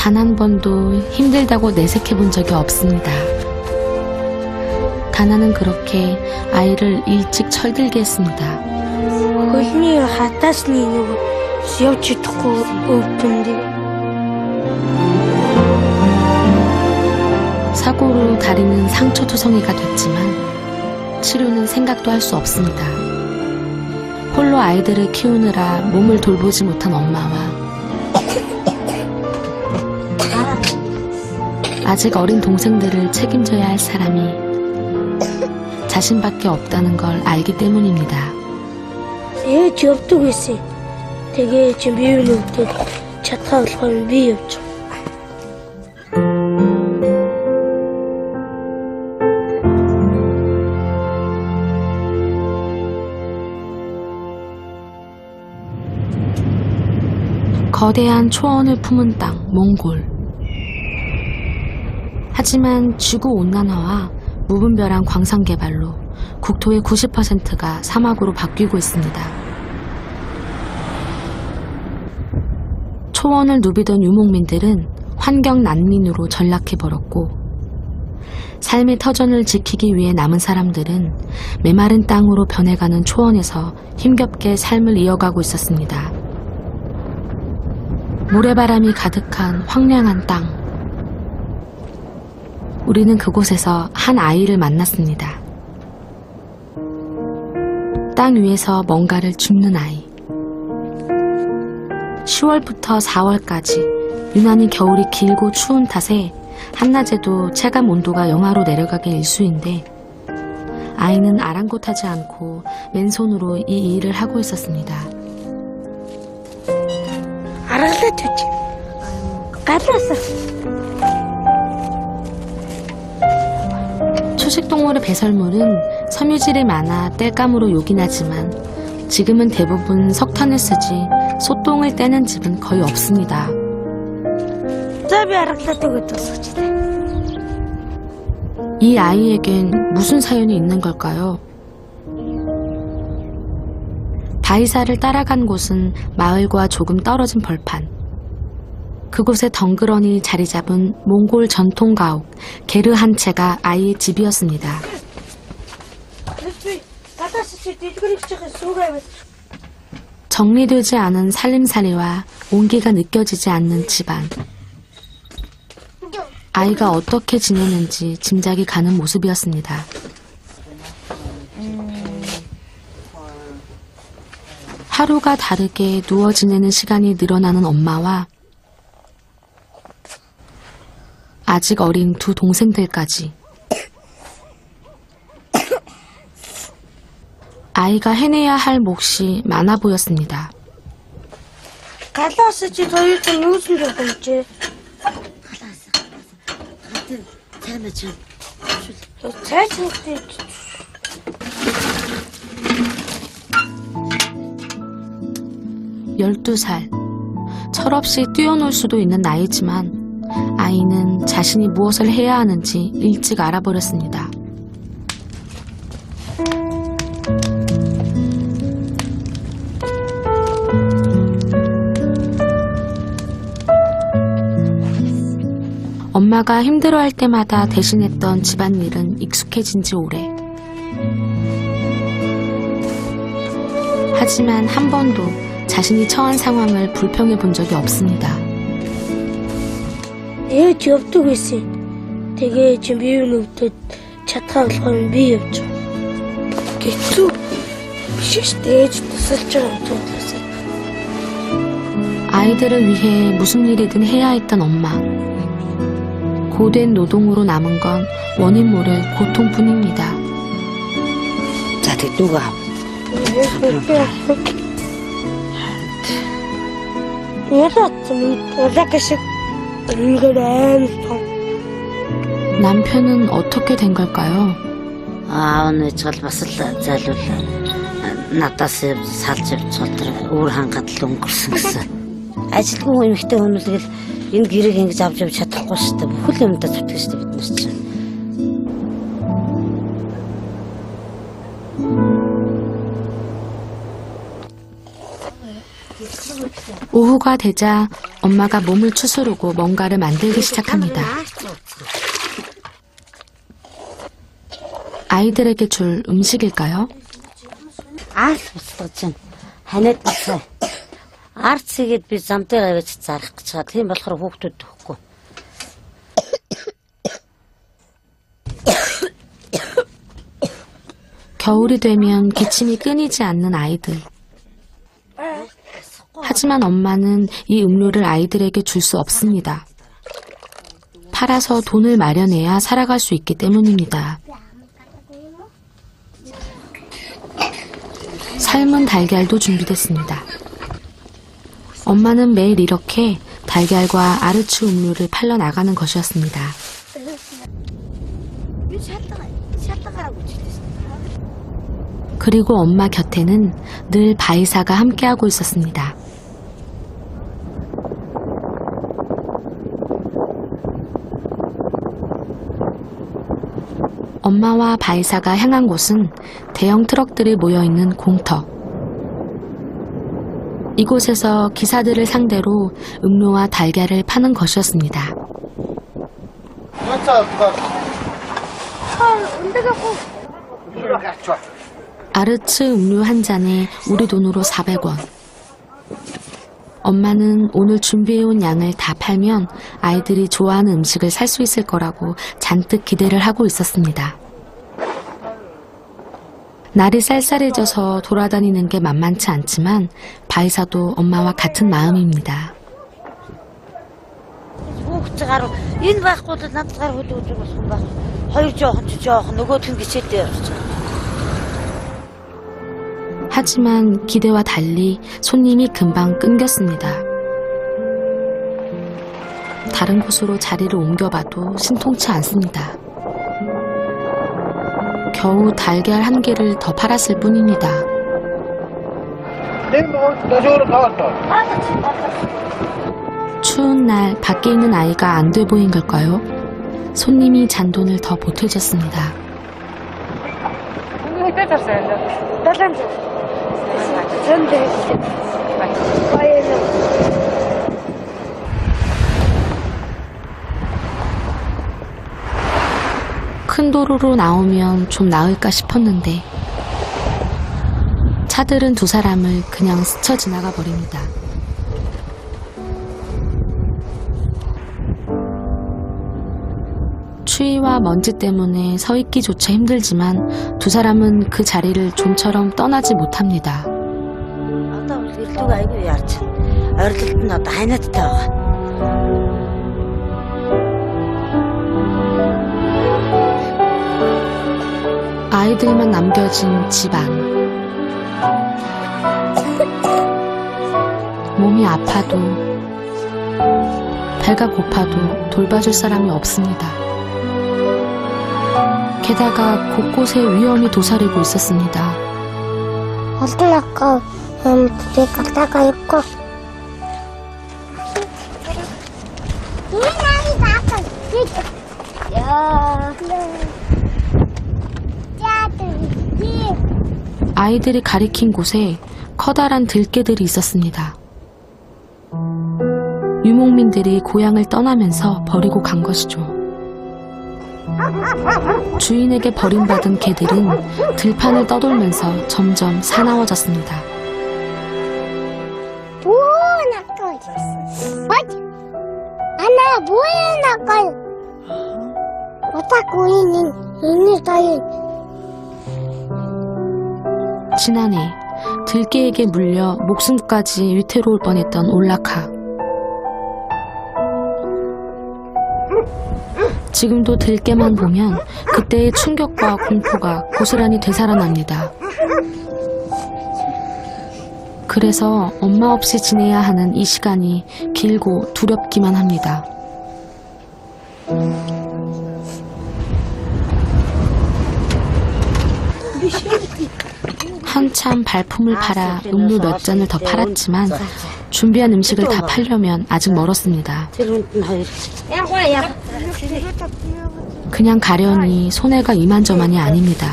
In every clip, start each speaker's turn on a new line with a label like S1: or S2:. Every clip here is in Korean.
S1: 단 한 번도 힘들다고 내색해 본 적이 없습니다. 가나는 그렇게 아이를 일찍 철들게 했습니다.
S2: Хөлний хатаасны нэг явж идэхгүй өвдөнтэй.
S1: 사고로 다리는 상처투성이가 됐지만 치료는 생각도 할 수 없습니다. 홀로 아이들을 키우느라 몸을 돌보지 못한 엄마와 아직 어린 동생들을 책임져야 할 사람이 자신밖에 없다는 걸 알기 때문입니다.
S2: Ээж явдаг байсан. Тэгээ чи бие нүгтэй чадхаа болохоор би явж.
S1: 거대한 초원을 품은 땅, 몽골. 하지만 지구온난화와 무분별한 광산 개발로 국토의 90%가 사막으로 바뀌고 있습니다. 초원을 누비던 유목민들은 환경 난민으로 전락해버렸고 삶의 터전을 지키기 위해 남은 사람들은 메마른 땅으로 변해가는 초원에서 힘겹게 삶을 이어가고 있었습니다. 모래바람이 가득한 황량한 땅. 우리는 그곳에서 한 아이를 만났습니다. 땅 위에서 뭔가를 줍는 아이. 10월부터 4월까지 유난히 겨울이 길고 추운 탓에 한낮에도 체감 온도가 영하로 내려가기 일쑤인데 아이는 아랑곳하지 않고 맨손으로 이 일을 하고 있었습니다.
S2: Аргалаад үч. Галаасаа.
S1: 초식동물의 배설물은 섬유질이 많아 땔감으로 요긴하지만 지금은 대부분 석탄을 쓰지 소똥을 떼는 집은 거의 없습니다.
S2: За би аргалаад өгöd тусч.
S1: 이 아이에겐 무슨 사연이 있는 걸까요? 바이사를 따라간 곳은 마을과 조금 떨어진 벌판. 그곳에 덩그러니 자리 잡은 몽골 전통 가옥 게르 한 채가 아이의 집이었습니다. 정리되지 않은 살림살이와 온기가 느껴지지 않는 집안. 아이가 어떻게 지내는지 짐작이 가는 모습이었습니다. 하루가 다르게 누워 지내는 시간이 늘어나는 엄마와 아직 어린 두 동생들까지. 아이가 해내야 할 몫이 많아 보였습니다.
S2: Галаас чи хоёрын юу ч юм болжээ. Цайчтай.
S1: 12살. 철없이 뛰어놀 수도 있는 나이지만 아이는 자신이 무엇을 해야 하는지 일찍 알아버렸습니다. 엄마가 힘들어할 때마다 대신했던 집안일은 익숙해진 지 오래. 하지만 한 번도 자신이 처한 상황을 불평해 본 적이 없습니다.
S2: Ээж явдаг байсан. Тэгээ чи бие нүгтэй чадхаа болохоор би явж. Гэцүү биш шүү дээ. Ээж тусалж байгаа юм.
S1: 아이들을 위해 무슨 일이든 해야 했던 엄마. 고된 노동으로 남은 건 원인 모를 고통뿐입니다.
S3: За тэг дүүгээ ав.
S1: 남편은 어떻게 된 걸까요?
S3: Аав нь ээж бас л зайлуул надаас салж явж тэр өөр хангаад л өнгөрсөн гэсэн. Ажилгүй эмэгтэй хүн л энэ гэрийг ингэж авч явж чадахгүй шүү дээ. Бүхэл юмдаа зүтгэж шүү дээ бид нар чинь.
S1: 오후가 되자 엄마가 몸을 추스르고 뭔가를 만들기 시작합니다. 아이들에게 줄 음식일까요?
S3: Арц бусгаж чинь ханиад бацаа. Арц игээд би зам дээр аваач зарах гэж байгаа. Тийм болохоор хүүхдүүд өгөхгүй.
S1: 겨울이 되면 기침이 끊이지 않는 아이들. 하지만 엄마는 이 음료를 아이들에게 줄 수 없습니다. 팔아서 돈을 마련해야 살아갈 수 있기 때문입니다. 삶은 달걀도 준비됐습니다. 엄마는 매일 이렇게 달걀과 아르츠 음료를 팔러 나가는 것이었습니다. 그리고 엄마 곁에는 늘 바이사가 함께하고 있었습니다. 엄마와 바이사가 향한 곳은 대형 트럭들이 모여있는 공터. 이곳에서 기사들을 상대로 음료와 달걀을 파는 것이었습니다. 아르츠 음료 한 잔에 우리 돈으로 400원. 엄마는 오늘 준비해온 양을 다 팔면 아이들이 좋아하는 음식을 살 수 있을 거라고 잔뜩 기대를 하고 있었습니다. 날이 쌀쌀해져서 돌아다니는 게 만만치 않지만 바이사도 엄마와 같은 마음입니다.
S3: Хүүхдтэйгээр энэ байхгүй бол надад гар хөл үзэх болсон байх. Хоёр жоохон нөгөөх нь гिचээдээ явж байгаа.
S1: 하지만 기대와 달리 손님이 금방 끊겼습니다. 다른 곳으로 자리를 옮겨봐도 신통치 않습니다. 겨우 달걀 한 개를 더 팔았을 뿐입니다. 추운 날 밖에 있는 아이가 안 돼 보인 걸까요? 손님이 잔돈을 더 보태줬습니다. 큰 도로로 나오면 좀 나을까 싶었는데 차들은 두 사람을 그냥 스쳐 지나가 버립니다. 추위와 먼지 때문에 서 있기조차 힘들지만 두 사람은 그 자리를 좀처럼 떠나지 못합니다.
S3: Одоо бол ирдүүг айгүй яарч. Орилт нь одоо ханиадтай байгаа.
S1: 아이들만 남겨진 집안. 몸이 아파도 배가 고파도 돌봐줄 사람이 없습니다. 게다가 곳곳에 위험이 도사리고 있었습니다.
S2: Олон агаа бүтээх галтаага явахгүй.
S1: 아이들이 가리킨 곳에 커다란 들개들이 있었습니다. 유목민들이 고향을 떠나면서 버리고 간 것이죠. 주인에게 버림받은 개들은 들판을 떠돌면서 점점 사나워졌습니다. 지난해 들개에게 물려 목숨까지 위태로울 뻔했던 올라카. 지금도 들개만 보면 그때의 충격과 공포가 고스란히 되살아납니다. 그래서 엄마 없이 지내야 하는 이 시간이 길고 두렵기만 합니다. 한참 발품을 팔아 음료 몇 잔을 더 팔았지만 준비한 음식을 다 팔려면 아직 멀었습니다. 그냥 가려니 손해가 이만저만이 아닙니다.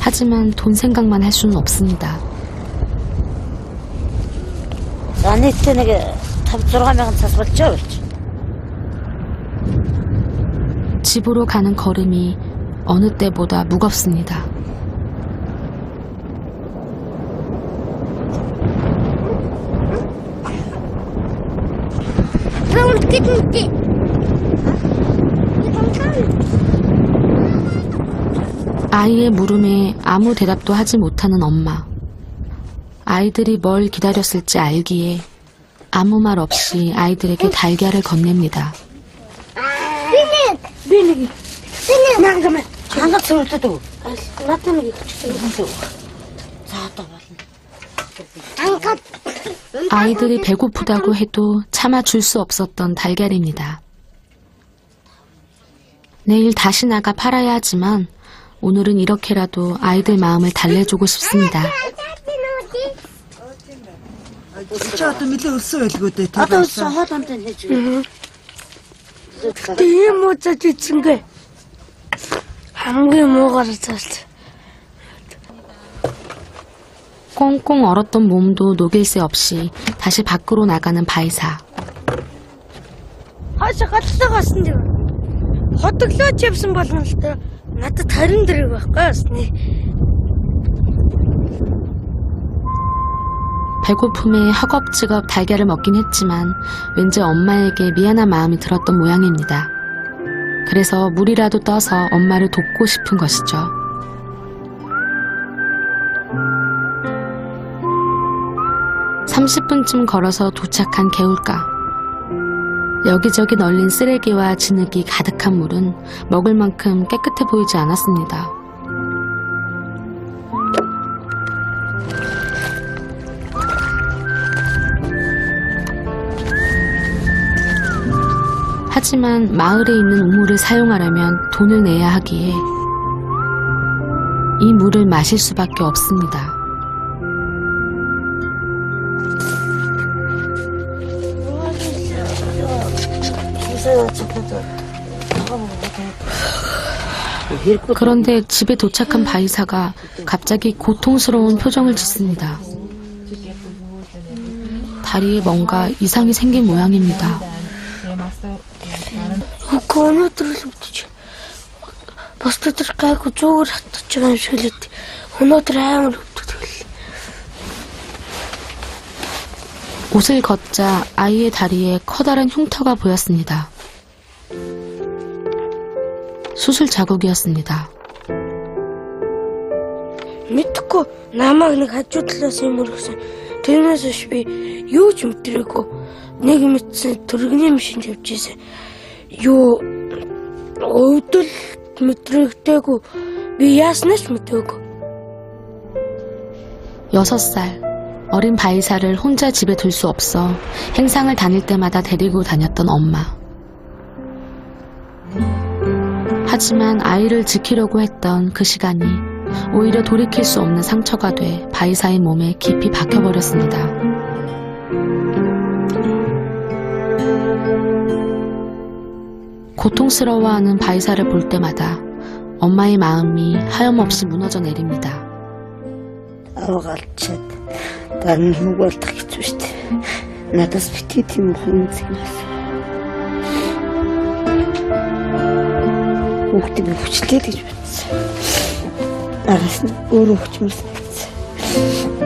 S1: 하지만 돈 생각만 할 수는 없습니다.
S3: За нийтдээ нэг 5-6 мянган цас болж байгаа болж.
S1: 집으로 가는 걸음이 어느 때보다 무겁습니다. 아이의 물음에 아무 대답도 하지 못하는 엄마. 아이들이 뭘 기다렸을지 알기에 아무 말 없이 아이들에게 달걀을 건넵니다.
S2: 비행기. 난가만.
S3: Хангат сүрэлдэг.
S2: 나타나 게.
S3: За одоо болно.
S1: 아이들이 배고프다고 해도 참아줄 수 없었던 달걀입니다. 내일 다시 나가 팔아야 하지만 오늘은 이렇게라도 아이들 마음을 달래주고 싶습니다.
S4: Чи одоо нэлээ өрсөн байлгүй дээ.
S3: Одоо өссөн хоол ундаа хийж өгье.
S2: Тийм ууцаж ичингээ. хамгийн муугаар заалт.
S1: 꽁꽁 얼었던 몸도 녹일 새 없이 다시 밖으로 나가는 바이사.
S2: Хаашаа галлаа гасан дээ. Хотоглооч явсан болно л та. Надад 20 дэрэг байхгүй басны.
S1: 배고픔에 허겁지겁 달걀을 먹긴 했지만 왠지 엄마에게 미안한 마음이 들었던 모양입니다. 그래서 물이라도 떠서 엄마를 돕고 싶은 것이죠. (30분쯤) 걸어서 도착한 개울가. 여기저기 널린 쓰레기와 진흙이 가득한 물은 먹을 만큼 깨끗해 보이지 않았습니다. 하지만 마을에 있는 우물을 사용하려면 돈을 내야 하기에 이 물을 마실 수밖에 없습니다. 그런데 집에 도착한 바이사가 갑자기 고통스러운 표정을 짓습니다. 다리에 뭔가 이상이 생긴 모양입니다.
S2: Өнөөдөр л өвдөж. Бас өдөр гайгүй зүгээр хатчих юм шиг л ээ. Өнөөдөр амар өвдөж.
S1: 옷을 걷자 아이의 다리에 커다란 흉터가 보였습니다. 수술 자국이었습니다.
S2: Мэдхгүй намайг нэг хажуу талаас юм өргөсөн. Тэрнээс биш би юу ч мэдрээгүй. Нэг мэдсэн төргний машинд явж ийсэн. Юу өвдөл мэдрэгдээгүй. Би яаснаас мэдээгүй.
S1: 6살 어린 바이사를 혼자 집에 둘 수 없어 행상을 다닐 때마다 데리고 다녔던 엄마. 하지만 아이를 지키려고 했던 그 시간이 오히려 돌이킬 수 없는 상처가 돼 바이사의 몸에 깊이 박혀버렸습니다. 고통스러워하는 바이사를 볼 때마다 엄마의 마음이 하염없이 무너져 내립니다.
S3: Авгалчаад дан нүгэлдэх хэцүү шүү дээ. Надаас битгий тийм хүн зэгнээс. Хүүхдээ би хүчлээ гэж бодсон. Араас нь өөрөө хүчмэрсэн.